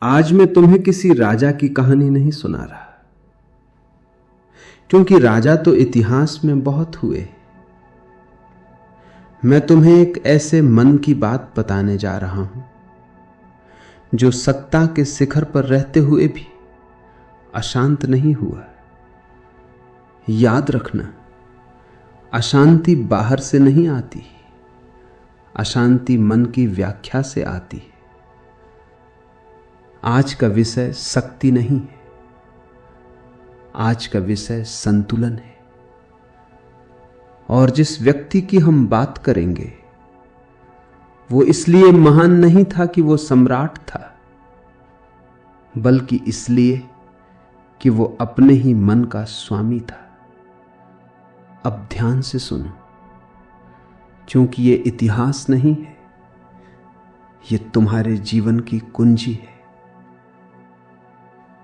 आज मैं तुम्हें किसी राजा की कहानी नहीं सुना रहा, क्योंकि राजा तो इतिहास में बहुत हुए। मैं तुम्हें एक ऐसे मन की बात बताने जा रहा हूं जो सत्ता के शिखर पर रहते हुए भी अशांत नहीं हुआ। याद रखना, अशांति बाहर से नहीं आती, अशांति मन की व्याख्या से आती है। आज का विषय शक्ति नहीं है, आज का विषय संतुलन है। और जिस व्यक्ति की हम बात करेंगे वो इसलिए महान नहीं था कि वो सम्राट था, बल्कि इसलिए कि वो अपने ही मन का स्वामी था। अब ध्यान से सुनो, क्योंकि ये इतिहास नहीं है, ये तुम्हारे जीवन की कुंजी है।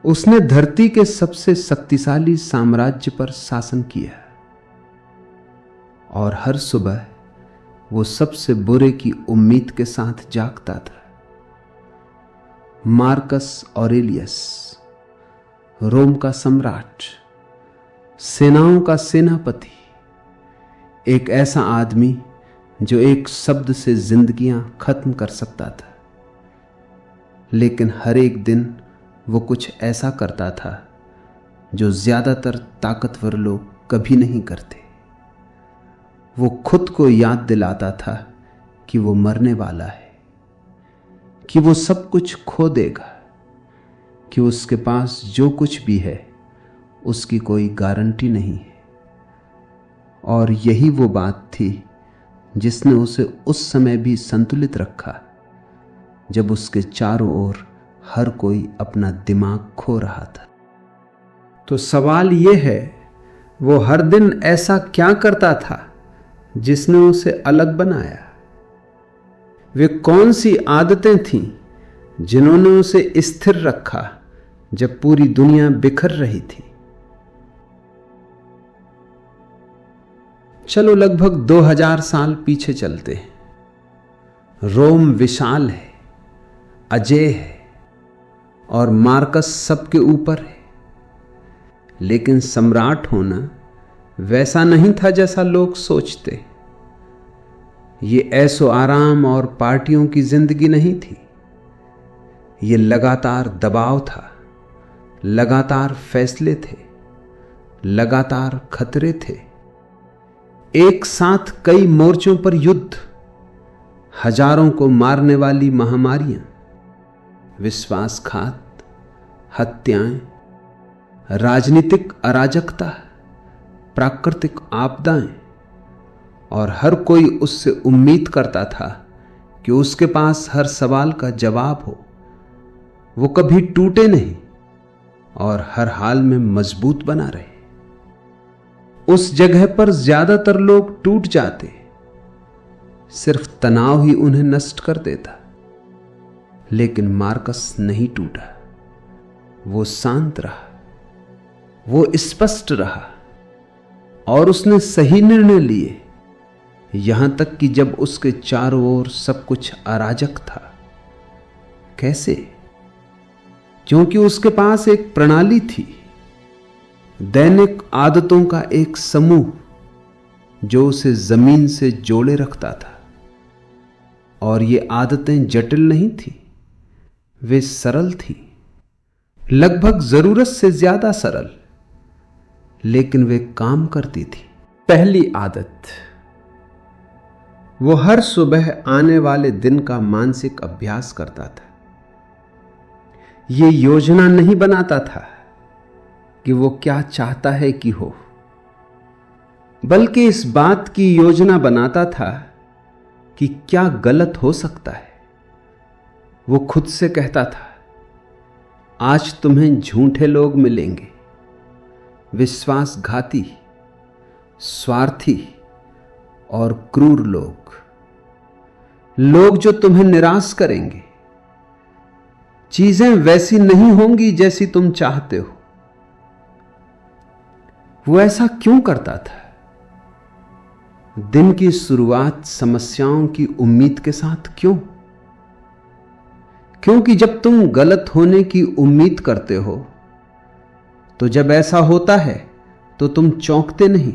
उसने धरती के सबसे शक्तिशाली साम्राज्य पर शासन किया और हर सुबह वो सबसे बुरे की उम्मीद के साथ जागता था। मार्कस ऑरेलियस, रोम का सम्राट, सेनाओं का सेनापति, एक ऐसा आदमी जो एक शब्द से जिंदगियां खत्म कर सकता था, लेकिन हर एक दिन वो कुछ ऐसा करता था जो ज्यादातर ताकतवर लोग कभी नहीं करते। वो खुद को याद दिलाता था कि वो मरने वाला है, कि वो सब कुछ खो देगा, कि उसके पास जो कुछ भी है उसकी कोई गारंटी नहीं है। और यही वो बात थी जिसने उसे उस समय भी संतुलित रखा जब उसके चारों ओर हर कोई अपना दिमाग खो रहा था। तो सवाल यह है, वो हर दिन ऐसा क्या करता था जिसने उसे अलग बनाया? वे कौन सी आदतें थीं जिन्होंने उसे स्थिर रखा जब पूरी दुनिया बिखर रही थी? चलो लगभग 2000 साल पीछे चलते हैं। रोम विशाल है, अजेय है और मार्कस सबके ऊपर है, लेकिन सम्राट होना वैसा नहीं था जैसा लोग सोचते। ये ऐसो आराम और पार्टियों की जिंदगी नहीं थी। ये लगातार दबाव था, लगातार फैसले थे, लगातार खतरे थे। एक साथ कई मोर्चों पर युद्ध, हजारों को मारने वाली महामारियां, विश्वासघात, हत्याएं, राजनीतिक अराजकता, प्राकृतिक आपदाएं, और हर कोई उससे उम्मीद करता था कि उसके पास हर सवाल का जवाब हो। वो कभी टूटे नहीं और हर हाल में मजबूत बना रहे। उस जगह पर ज्यादातर लोग टूट जाते, सिर्फ तनाव ही उन्हें नष्ट कर देता। लेकिन मार्कस नहीं टूटा, वो शांत रहा, वो स्पष्ट रहा और उसने सही निर्णय लिए, यहां तक कि जब उसके चारों ओर सब कुछ अराजक था। कैसे? क्योंकि उसके पास एक प्रणाली थी, दैनिक आदतों का एक समूह जो उसे जमीन से जोड़े रखता था। और ये आदतें जटिल नहीं थी, वे सरल थी, लगभग जरूरत से ज्यादा सरल, लेकिन वे काम करती थी। पहली आदत, वो हर सुबह आने वाले दिन का मानसिक अभ्यास करता था। ये योजना नहीं बनाता था कि वो क्या चाहता है कि हो, बल्कि इस बात की योजना बनाता था कि क्या गलत हो सकता है। वो खुद से कहता था, आज तुम्हें झूठे लोग मिलेंगे, विश्वासघाती, स्वार्थी और क्रूर लोग जो तुम्हें निराश करेंगे। चीजें वैसी नहीं होंगी जैसी तुम चाहते हो। वो ऐसा क्यों करता था? दिन की शुरुआत समस्याओं की उम्मीद के साथ क्यों? क्योंकि जब तुम गलत होने की उम्मीद करते हो तो जब ऐसा होता है तो तुम चौंकते नहीं,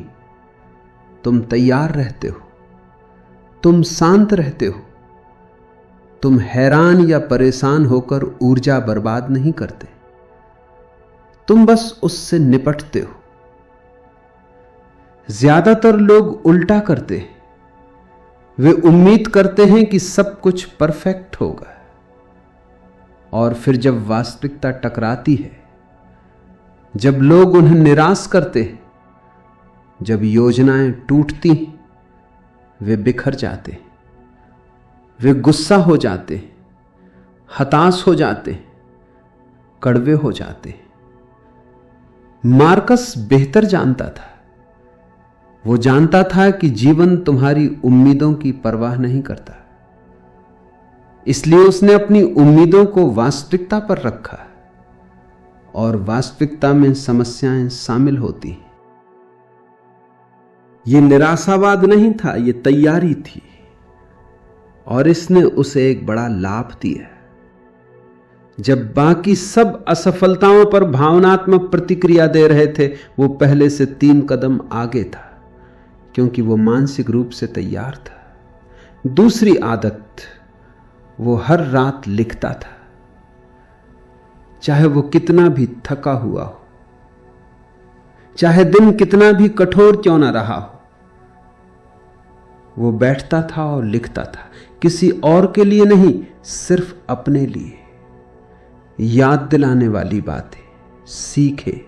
तुम तैयार रहते हो, तुम शांत रहते हो, तुम हैरान या परेशान होकर ऊर्जा बर्बाद नहीं करते, तुम बस उससे निपटते हो। ज्यादातर लोग उल्टा करते हैं, वे उम्मीद करते हैं कि सब कुछ परफेक्ट होगा, और फिर जब वास्तविकता टकराती है, जब लोग उन्हें निराश करते हैं, जब योजनाएं टूटती, वे बिखर जाते, वे गुस्सा हो जाते, हताश हो जाते, कड़वे हो जाते। मार्कस बेहतर जानता था। वो जानता था कि जीवन तुम्हारी उम्मीदों की परवाह नहीं करता, इसलिए उसने अपनी उम्मीदों को वास्तविकता पर रखा, और वास्तविकता में समस्याएं शामिल होती। यह निराशावाद नहीं था, यह तैयारी थी, और इसने उसे एक बड़ा लाभ दिया। जब बाकी सब असफलताओं पर भावनात्मक प्रतिक्रिया दे रहे थे, वो पहले से 3 कदम आगे था, क्योंकि वो मानसिक रूप से तैयार था। दूसरी आदत, वो हर रात लिखता था, चाहे वो कितना भी थका हुआ हो, चाहे दिन कितना भी कठोर क्यों ना रहा हो। वो बैठता था और लिखता था, किसी और के लिए नहीं, सिर्फ अपने लिए। याद दिलाने वाली बातें सीखे,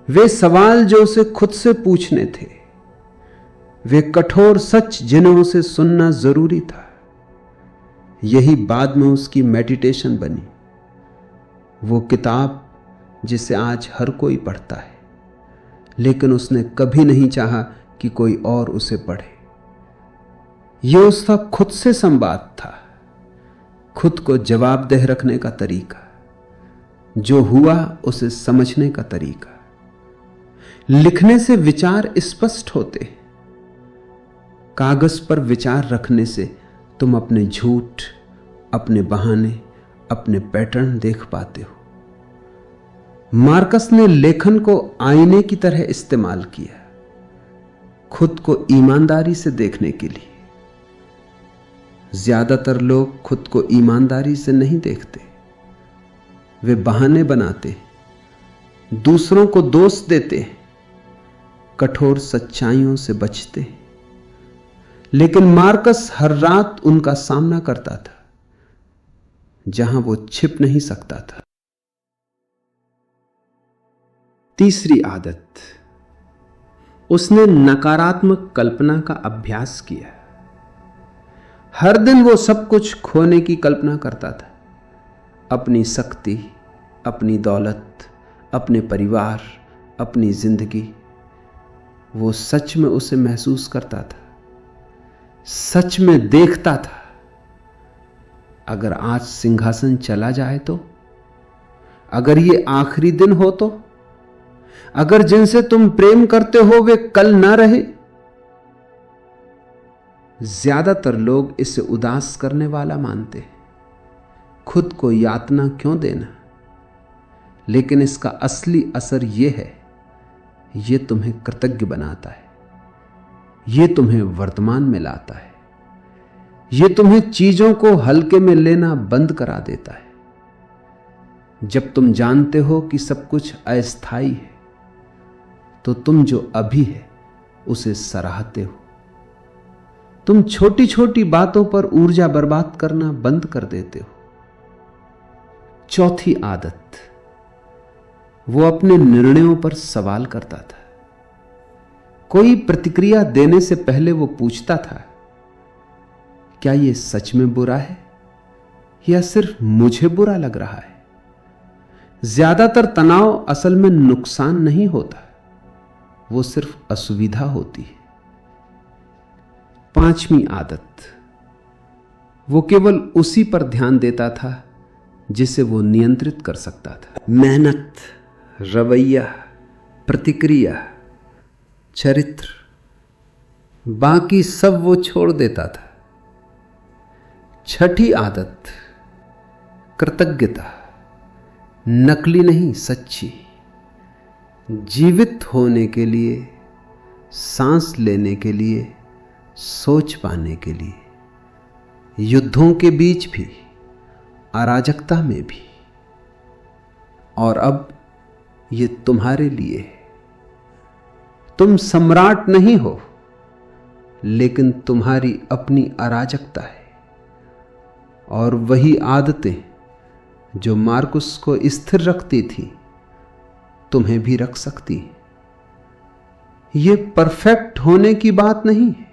वे सवाल जो उसे खुद से पूछने थे, वे कठोर सच जिन्हें उसे सुनना जरूरी था। यही बाद में उसकी मेडिटेशन बनी, वो किताब जिसे आज हर कोई पढ़ता है, लेकिन उसने कभी नहीं चाहा कि कोई और उसे पढ़े। यह उसका खुद से संवाद था, खुद को जवाबदेह रखने का तरीका, जो हुआ उसे समझने का तरीका। लिखने से विचार स्पष्ट होते, कागज पर विचार रखने से तुम अपने झूठ, अपने बहाने, अपने पैटर्न देख पाते हो। मार्कस ने लेखन को आईने की तरह इस्तेमाल किया, खुद को ईमानदारी से देखने के लिए। ज्यादातर लोग खुद को ईमानदारी से नहीं देखते, वे बहाने बनाते, दूसरों को दोष देते, कठोर सच्चाइयों से बचते। लेकिन मार्कस हर रात उनका सामना करता था, जहां वो छिप नहीं सकता था। तीसरी आदत, उसने नकारात्मक कल्पना का अभ्यास किया। हर दिन वो सब कुछ खोने की कल्पना करता था, अपनी शक्ति, अपनी दौलत, अपने परिवार, अपनी जिंदगी। वो सच में उसे महसूस करता था, सच में देखता था। अगर आज सिंहासन चला जाए तो, अगर ये आखिरी दिन हो तो, अगर जिनसे तुम प्रेम करते हो वे कल ना रहे। ज्यादातर लोग इसे उदास करने वाला मानते हैं, खुद को यातना क्यों देना। लेकिन इसका असली असर यह है, यह तुम्हें कृतज्ञ बनाता है, यह तुम्हें वर्तमान में लाता है, यह तुम्हें चीजों को हल्के में लेना बंद करा देता है। जब तुम जानते हो कि सब कुछ अस्थायी है, तो तुम जो अभी है उसे सराहते हो। तुम छोटी छोटी बातों पर ऊर्जा बर्बाद करना बंद कर देते हो। चौथी आदत, वो अपने निर्णयों पर सवाल करता था। कोई प्रतिक्रिया देने से पहले वो पूछता था, क्या यह सच में बुरा है या सिर्फ मुझे बुरा लग रहा है। ज्यादातर तनाव असल में नुकसान नहीं होता, वो सिर्फ असुविधा होती है। पांचवी आदत, वो केवल उसी पर ध्यान देता था जिसे वो नियंत्रित कर सकता था। मेहनत, रवैया, प्रतिक्रिया, चरित्र, बाकी सब वो छोड़ देता था। छठी आदत, कृतज्ञता नकली नहीं, सच्ची। जीवित होने के लिए, सांस लेने के लिए, सोच पाने के लिए, युद्धों के बीच भी, अराजकता में भी। और अब ये तुम्हारे लिए है। तुम सम्राट नहीं हो, लेकिन तुम्हारी अपनी अराजकता है। और वही आदतें जो मार्कुस को स्थिर रखती थी तुम्हें भी रख सकती है। यह परफेक्ट होने की बात नहीं है,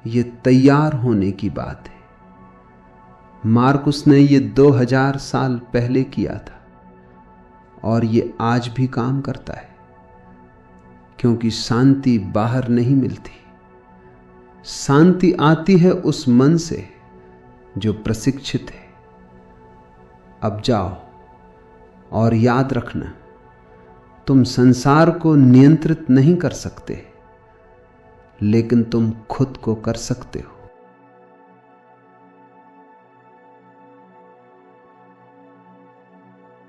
यह तैयार होने की बात है। मार्कुस ने यह 2000 साल पहले किया था और यह आज भी काम करता है, क्योंकि शांति बाहर नहीं मिलती। शांति आती है उस मन से जो प्रशिक्षित है। अब जाओ और याद रखना, तुम संसार को नियंत्रित नहीं कर सकते, लेकिन तुम खुद को कर सकते हो।